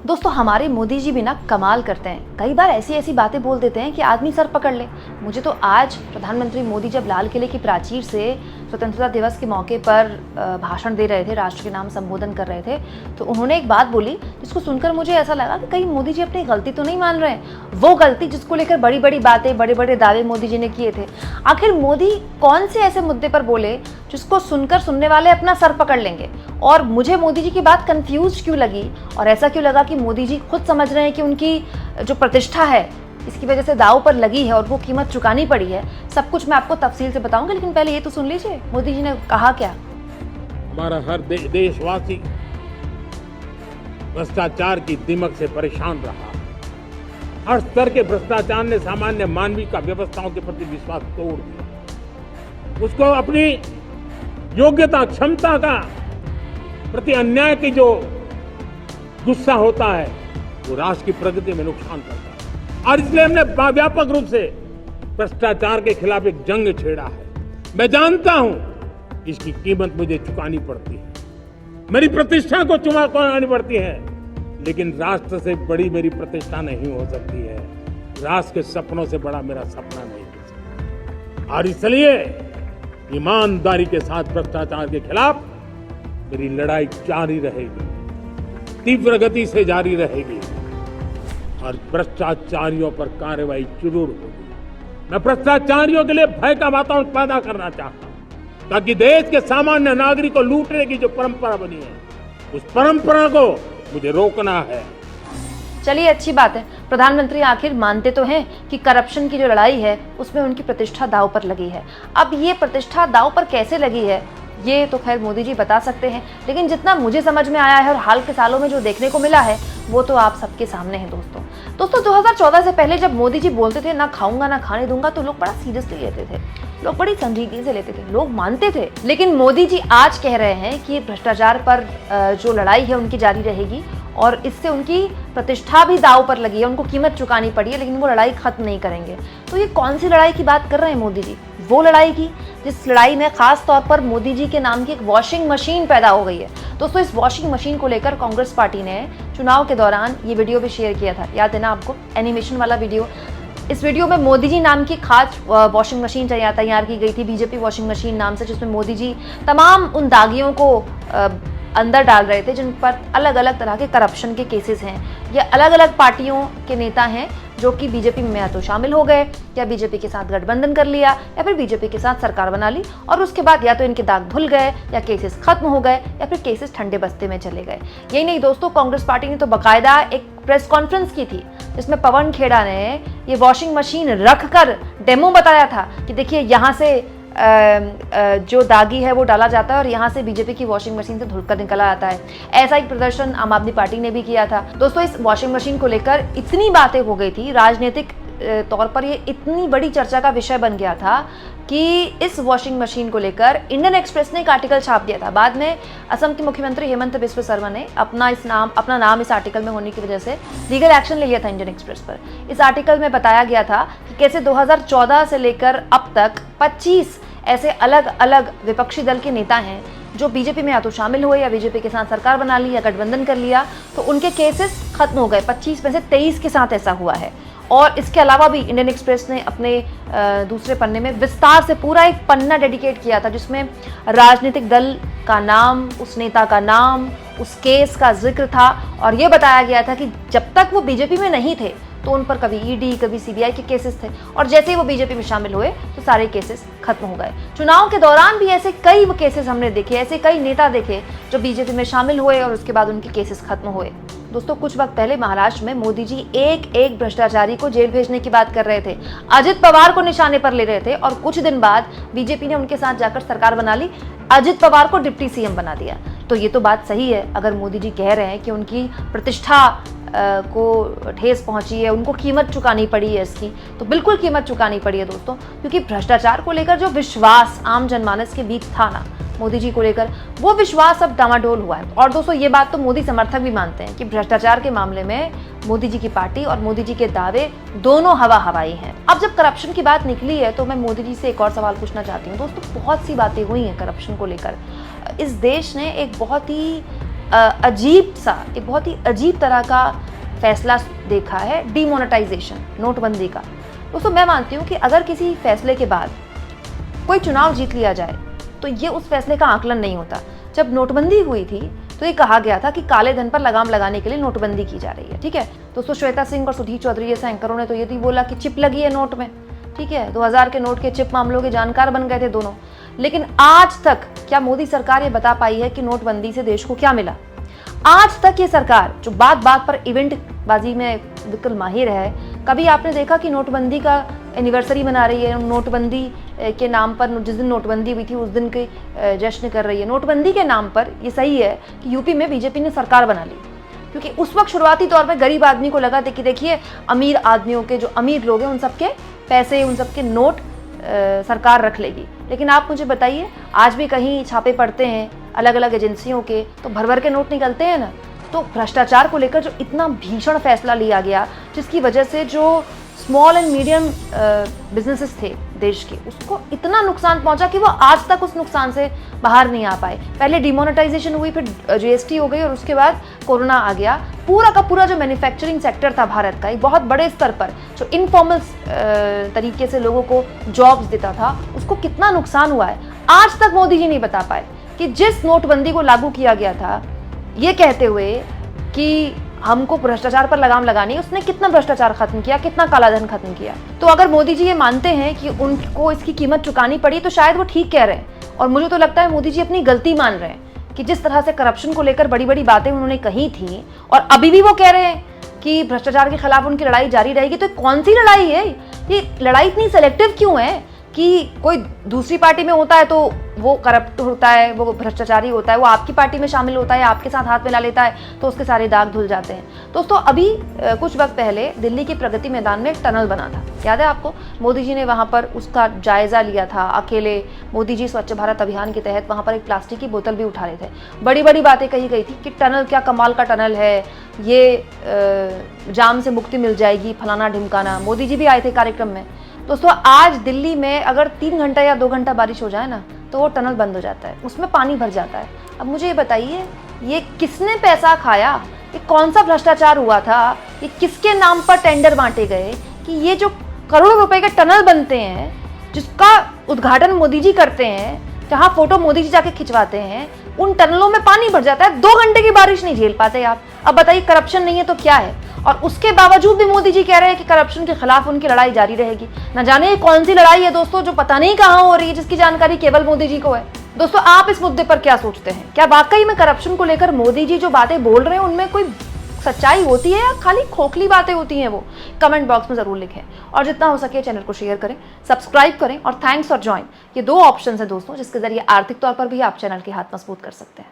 दोस्तों हमारे मोदी जी भी ना कमाल करते हैं। कई बार ऐसी ऐसी बातें बोल देते हैं कि आदमी सर पकड़ ले। मुझे तो आज प्रधानमंत्री मोदी जब लाल किले की प्राचीर से स्वतंत्रता दिवस के मौके पर भाषण दे रहे थे, राष्ट्र के नाम संबोधन कर रहे थे, तो उन्होंने एक बात बोली जिसको सुनकर मुझे ऐसा लगा कि कहीं मोदी जी अपनी गलती तो नहीं मान रहे हैं। वो गलती जिसको लेकर बड़ी बड़ी बातें, बड़े बड़े दावे मोदी जी ने किए थे। आखिर मोदी कौन से ऐसे मुद्दे पर बोले जिसको सुनकर सुनने वाले अपना सर पकड़ लेंगे। और मुझे मोदी जी की बात कंफ्यूज क्यों लगी और ऐसा क्यों लगा कि मोदी जी खुद समझ रहे हैं कि उनकी जो प्रतिष्ठा है इसकी वजह से दांव पर लगी है और वो कीमत चुकानी पड़ी है। सब कुछ मैं आपको तफसील से बताऊंगा, लेकिन पहले ये तो सुन लीजिए मोदी जी ने कहा क्या। हमारा हर देशवासी भ्रष्टाचार की दिमक से परेशान रहा। हर स्तर के भ्रष्टाचार ने सामान्य मानवीय का व्यवस्थाओं के प्रति विश्वास तोड़ दिया। उसको अपनी योग्यता, क्षमता का प्रति अन्याय की जो गुस्सा होता है वो राष्ट्र की प्रगति में नुकसान करता है। और इसलिए हमने व्यापक रूप से भ्रष्टाचार के खिलाफ एक जंग छेड़ा है। मैं जानता हूं इसकी कीमत मुझे चुकानी पड़ती है, मेरी प्रतिष्ठा को चुकानी पड़ती है, लेकिन राष्ट्र से बड़ी मेरी प्रतिष्ठा नहीं हो सकती है। राष्ट्र के सपनों से बड़ा मेरा सपना नहीं हो सकता। और इसलिए ईमानदारी के साथ भ्रष्टाचार के खिलाफ मेरी लड़ाई जारी रहेगी, तीव्र गति से जारी रहेगी और भ्रष्टाचारियों पर कार्रवाई जरूर होगी। मैं भ्रष्टाचारियों के लिए भय का वातावरण पैदा करना चाहता हूं ताकि देश के सामान्य नागरिक को लूटने की जो परंपरा बनी है उस परंपरा को मुझे रोकना है। चलिए अच्छी बात है, प्रधानमंत्री आखिर मानते तो हैं कि करप्शन की जो लड़ाई है उसमें उनकी प्रतिष्ठा दांव पर लगी है। अब ये प्रतिष्ठा दांव पर कैसे लगी है ये तो खैर मोदी जी बता सकते हैं, लेकिन जितना मुझे समझ में आया है और हाल के सालों में जो देखने को मिला है वो तो आप सबके सामने है। दोस्तों 2014 से पहले जब मोदी जी बोलते थे ना खाऊंगा ना खाने दूंगा तो लोग बड़ा सीरियसली लेते थे, लोग बड़ी संजीदगी से लेते थे, लोग मानते थे। लेकिन मोदी जी आज कह रहे हैं कि भ्रष्टाचार पर जो लड़ाई है उनकी जारी रहेगी और इससे उनकी प्रतिष्ठा भी दांव पर लगी है, उनको कीमत चुकानी पड़ी है, लेकिन वो लड़ाई खत्म नहीं करेंगे। तो ये कौन सी लड़ाई की बात कर रहे हैं मोदी जी? वो लड़ाई की जिस लड़ाई में खास तौर पर मोदी जी के नाम की एक वॉशिंग मशीन पैदा हो गई है। दोस्तों इस वॉशिंग मशीन को लेकर कांग्रेस पार्टी ने चुनाव के दौरान ये वीडियो भी शेयर किया था, याद है ना आपको, एनिमेशन वाला वीडियो। इस वीडियो में मोदी जी नाम की खास वॉशिंग मशीन तैयार की गई थी, बीजेपी वॉशिंग मशीन नाम से, जिसमें मोदी जी तमाम उन दागियों को अंदर डाल रहे थे जिन पर अलग अलग तरह के करप्शन के केसेस हैं। ये अलग अलग पार्टियों के नेता हैं जो कि बीजेपी में या तो शामिल हो गए या बीजेपी के साथ गठबंधन कर लिया या फिर बीजेपी के साथ सरकार बना ली और उसके बाद या तो इनके दाग धुल गए या केसेस खत्म हो गए या फिर केसेस ठंडे बस्ते में चले गए। यही नहीं दोस्तों, कांग्रेस पार्टी ने तो बाकायदा एक प्रेस कॉन्फ्रेंस की थी जिसमें पवन खेड़ा ने ये वॉशिंग मशीन रखकर डेमो बताया था कि देखिए यहाँ से जो दागी है वो डाला जाता है और यहाँ से बीजेपी की वॉशिंग मशीन से धुलकर निकला आता है। ऐसा एक प्रदर्शन आम आदमी पार्टी ने भी किया था। दोस्तों इस वॉशिंग मशीन को लेकर इतनी बातें हो गई थी, राजनीतिक तौर पर ये इतनी बड़ी चर्चा का विषय बन गया था कि इस वॉशिंग मशीन को लेकर इंडियन एक्सप्रेस ने एक आर्टिकल छाप दिया था। बाद में असम के मुख्यमंत्री हेमंत बिस्वा शर्मा ने अपना नाम इस आर्टिकल में होने की वजह से लीगल एक्शन ले लिया था इंडियन एक्सप्रेस पर। इस आर्टिकल में बताया गया था कि कैसे 2014 से लेकर अब तक 25 ऐसे अलग अलग विपक्षी दल के नेता हैं जो बीजेपी में या तो शामिल हुए या बीजेपी के साथ सरकार बना ली या गठबंधन कर लिया, तो उनके केसेस खत्म हो गए। 25 में से 23 के साथ ऐसा हुआ है। और इसके अलावा भी इंडियन एक्सप्रेस ने अपने दूसरे पन्ने में विस्तार से पूरा एक पन्ना डेडिकेट किया था जिसमें राजनीतिक दल का नाम, उस नेता का नाम, उस केस का जिक्र था और ये बताया गया था कि जब तक वो बीजेपी में नहीं थे तो उन पर कभी ईडी कभी सीबीआई के केसेस थे और जैसे ही वो बीजेपी में शामिल हुए तो सारे केसेस खत्म हो गए। चुनाव के दौरान भी ऐसे कई केसेस हमने देखे, ऐसे कई नेता देखे जो बीजेपी में शामिल हुए और उसके बाद उनके केसेस खत्म हुए। दोस्तों कुछ वक्त पहले महाराष्ट्र में मोदी जी एक भ्रष्टाचारी को जेल भेजने की बात कर रहे थे, अजित पवार को निशाने पर ले रहे थे और कुछ दिन बाद बीजेपी ने उनके साथ जाकर सरकार बना ली, अजित पवार को डिप्टी सीएम बना दिया। तो ये तो बात सही है, अगर मोदी जी कह रहे हैं कि उनकी प्रतिष्ठा को ठेस पहुंची है, उनको कीमत चुकानी पड़ी है इसकी, तो बिल्कुल कीमत चुकानी पड़ी है दोस्तों, क्योंकि भ्रष्टाचार को लेकर जो विश्वास आम जनमानस के बीच था ना मोदी जी को लेकर, वो विश्वास अब डामाडोल हुआ है। और दोस्तों ये बात तो मोदी समर्थक भी मानते हैं कि भ्रष्टाचार के मामले में मोदी जी की पार्टी और मोदी जी के दावे दोनों हवा हवाई हैं। अब जब करप्शन की बात निकली है तो मैं मोदी जी से एक और सवाल पूछना चाहती हूँ। दोस्तों बहुत सी बातें हुई हैं करप्शन को लेकर। इस देश ने एक बहुत ही अजीब सा, एक बहुत ही अजीब तरह का फैसला देखा है डीमोनेटाइजेशन, नोटबंदी का। दोस्तों मैं मानती हूँ कि अगर किसी फैसले के बाद कोई चुनाव जीत लिया जाए तो ये उस फैसले का आकलन नहीं होता। जब नोटबंदी हुई थी तो ये कहा गया था कि काले धन पर लगाम लगाने के लिए नोटबंदी की जा रही है, ठीक है। दोस्तों श्वेता सिंह और सुधीर चौधरी जैसे एंकरों ने तो ये भी बोला कि चिप लगी है नोट में, ठीक है। 2000 के नोट के चिप मामलों के जानकार बन गए थे दोनों। लेकिन आज तक क्या मोदी सरकार ये बता पाई है कि नोटबंदी से देश को क्या मिला? आज तक ये सरकार जो बात बात पर इवेंट बाजी में बिल्कुल माहिर है, कभी आपने देखा कि नोटबंदी का एनिवर्सरी मना रही है, नोटबंदी के नाम पर जिस दिन नोटबंदी हुई थी उस दिन के जश्न कर रही है? नोटबंदी के नाम पर ये सही है कि यूपी में बीजेपी ने सरकार बना ली, क्योंकि उस वक्त शुरुआती तौर पर गरीब आदमी को लगा था कि देखिए अमीर आदमियों के, जो अमीर लोग हैं उन सबके पैसे, उन सबके नोट सरकार रख लेगी। लेकिन आप मुझे बताइए, आज भी कहीं छापे पड़ते हैं अलग अलग एजेंसियों के तो भर भर के नोट निकलते हैं ना। तो भ्रष्टाचार को लेकर जो इतना भीषण फैसला लिया गया, जिसकी वजह से जो स्मॉल एंड मीडियम बिजनेसेस थे देश के, उसको इतना नुकसान पहुंचा कि वो आज तक उस नुकसान से बाहर नहीं आ पाए। पहले डिमोनेटाइजेशन हुई, फिर जीएसटी हो गई और उसके बाद कोरोना आ गया। पूरा का पूरा जो मैन्युफैक्चरिंग सेक्टर था भारत का, एक बहुत बड़े स्तर पर जो इनफॉर्मल तरीके से लोगों को जॉब्स देता था, उसको कितना नुकसान हुआ है आज तक मोदी जी नहीं बता पाए। कि जिस नोटबंदी को लागू किया गया था ये कहते हुए कि हमको भ्रष्टाचार पर लगाम लगानी है, उसने कितना भ्रष्टाचार खत्म किया, कितना काला धन खत्म किया। तो अगर मोदी जी ये मानते हैं कि उनको इसकी कीमत चुकानी पड़ी तो शायद वो ठीक कह रहे हैं। और मुझे तो लगता है मोदी जी अपनी गलती मान रहे हैं कि जिस तरह से करप्शन को लेकर बड़ी बड़ी बातें उन्होंने कही थी और अभी भी वो कह रहे हैं कि भ्रष्टाचार के खिलाफ उनकी लड़ाई जारी रहेगी। तो कौन सी लड़ाई है ये? लड़ाई इतनी सेलेक्टिव क्यों है कि कोई दूसरी पार्टी में होता है तो वो करप्ट होता है, वो भ्रष्टाचारी होता है, वो आपकी पार्टी में शामिल होता है, आपके साथ हाथ मिला लेता है तो उसके सारे दाग धुल जाते हैं। दोस्तों अभी कुछ वक्त पहले दिल्ली की प्रगति मैदान में एक टनल बना था, याद है आपको? मोदी जी ने वहाँ पर उसका जायजा लिया था अकेले। मोदी जी स्वच्छ भारत अभियान के तहत वहाँ पर एक प्लास्टिक की बोतल भी उठा रहे थे। बड़ी बड़ी बातें कही गई थी कि टनल क्या कमाल का टनल है, ये जाम से मुक्ति मिल जाएगी, फलाना ढिमकाना। मोदी जी भी आए थे कार्यक्रम में। दोस्तों आज दिल्ली में अगर 3 घंटा या 2 घंटा बारिश हो जाए ना तो वो टनल बंद हो जाता है, उसमें पानी भर जाता है। अब मुझे ये बताइए, ये किसने पैसा खाया? ये कौन सा भ्रष्टाचार हुआ था? ये किसके नाम पर टेंडर बांटे गए कि ये जो करोड़ों रुपए के टनल बनते हैं, जिसका उद्घाटन मोदी जी करते हैं, जहाँ फोटो मोदी जी जाके खिंचवाते हैं, उन टनलों में पानी भर जाता है, 2 घंटे की बारिश नहीं झेल पाते आप। अब बताइए करप्शन नहीं है तो क्या है? और उसके बावजूद भी मोदी जी कह रहे हैं कि करप्शन के खिलाफ उनकी लड़ाई जारी रहेगी। न जाने ये कौन सी लड़ाई है दोस्तों जो पता नहीं कहाँ हो रही है, जिसकी जानकारी केवल मोदी जी को है। दोस्तों आप इस मुद्दे पर क्या सोचते हैं? क्या वाकई में करप्शन को लेकर मोदी जी जो बातें बोल रहे हैं उनमें कोई सच्चाई होती है या खाली खोखली बातें होती हैं? वो कमेंट बॉक्स में जरूर लिखें और जितना हो सके चैनल को शेयर करें, सब्सक्राइब करें और थैंक्स फॉर ज्वाइन। ये 2 ऑप्शन है दोस्तों जिसके जरिए आर्थिक तौर पर भी आप चैनल के हाथ मजबूत कर सकते हैं।